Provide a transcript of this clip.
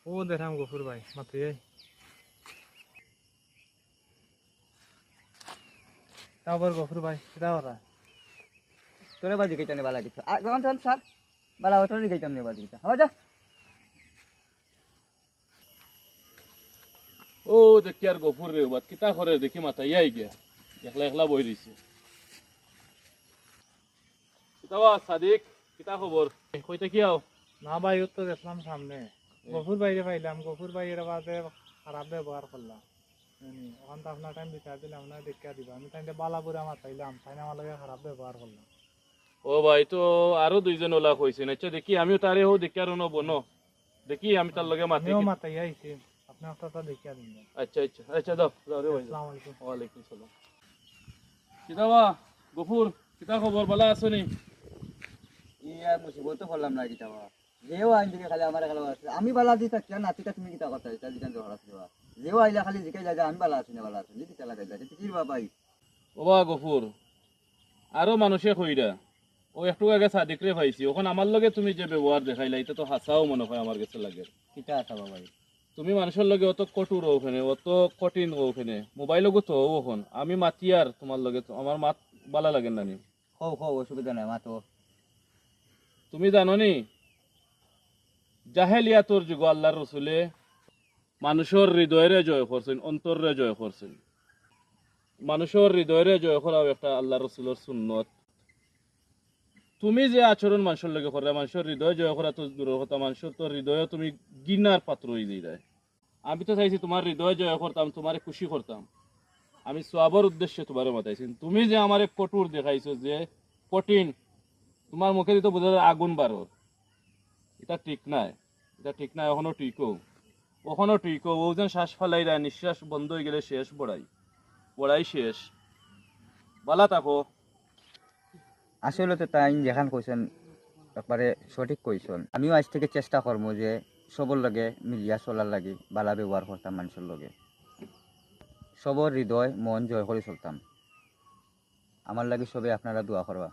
ও দেখলাম গফুর ভাই মাতি তারপর গফুর ভাই সেটা ওরা তোরে বাজি কইতাম নে বালা কিছু আর গন চল স্যার বালা তোরে কইতাম নে বাজি কিছু হবে যা ও দেখি আর গফুর রে বাত কিতা করে দেখি মাথা ইয়াই গিয়া একলা একলা বই দিছে কিতাবা সাদিক কিতা খবর কইতে কি আও না ভাই ও তো দেখলাম সামনে গফুর বাইরে পাইলাম গফুর বাইরের বাদে খারাপ ব্যবহার করলাম এখন তো আপনার টাইম বিচার দিলাম না দেখা দিবা আমি টাইমটা বালাপুরে আমার চাইলাম তাই আমার লগে খারাপ ব্যবহার করলাম ও ভাই তো আরো দুইজন ওলা কইছেন আচ্ছা দেখি আমিও তারে হো দেখি আর বনো দেখি আমি তার লগে মাতি আমিও মাতাই আইছি আপনি একটা দেখিয়া দিন আচ্ছা আচ্ছা আচ্ছা দাও দাও রে ভাই আসসালামু আলাইকুম ওয়ালাইকুম সালাম কিতাবা গফুর কিতা খবর ভালো আছো নি ইয়া মুসিবত তো করলাম না কিতা যেও আইন দিকে খালি আমার খালি আছে আমি বালা দি থাকি না তুই তুমি কিতা কথা এটা দিকান ধরা দিবা যেও আইলা খালি জিকাই যায় আমি বালা আছি না বালা আছি দিতে চালা গাইলা তুই কি বাবাই ওবা গফুর আরো মানুষে কইরা ও একটু আগে সাদিক রে পাইছি ওখানে আমার লগে তুমি যে ব্যবহার দেখাইলা এটা তো হাসাও মনে হয় আমার কাছে লাগে কিতা আছে বাবাই তুমি মানুষের লগে অত কঠোর ওখানে অত কঠিন ওখানে মোবাইলও তো ওখান আমি মাতি আর তোমার লগে আমার মাত বালা লাগে না নি খো খো অসুবিধা নাই মা তো তুমি জানো নি জাহেলিয়াতর যুগ আল্লাহর রসুলে মানুষের হৃদয়রে জয় করছেন অন্তরে জয় করছেন মানুষের হৃদয়রে জয় করাও একটা আল্লাহ রসুলের সুন্নত তুমি যে আচরণ মানুষের লগে করে মানুষের হৃদয় জয় করা তো দূরের কথা মানুষের তো হৃদয় তুমি গিনার পাত্র হয়ে যায় আমি তো চাইছি তোমার হৃদয় জয় করতাম তোমারে খুশি করতাম আমি সবার উদ্দেশ্যে তোমারে মাতাইছি তুমি যে আমারে কঠোর দেখাইছো যে কঠিন তোমার মুখে দিতে বোঝা যায় আগুন বারোর এটা ঠিক নাই এটা ঠিক নাই ওখানো ঠিকও ও যেন শ্বাস ফালাই দেয় নিঃশ্বাস বন্ধ হয়ে গেলে শেষ বড়াই শেষ বালা থাকো আসলে তো তাই যেখান কইছেন একবারে সঠিক কইছেন আমিও আজ থেকে চেষ্টা করবো যে সবর লগে মিলিয়া চলার লাগি বালা ব্যবহার করতাম মানুষের লগে সবর হৃদয় মন জয় করে চলতাম আমার লাগি সবে আপনারা দোয়া করবা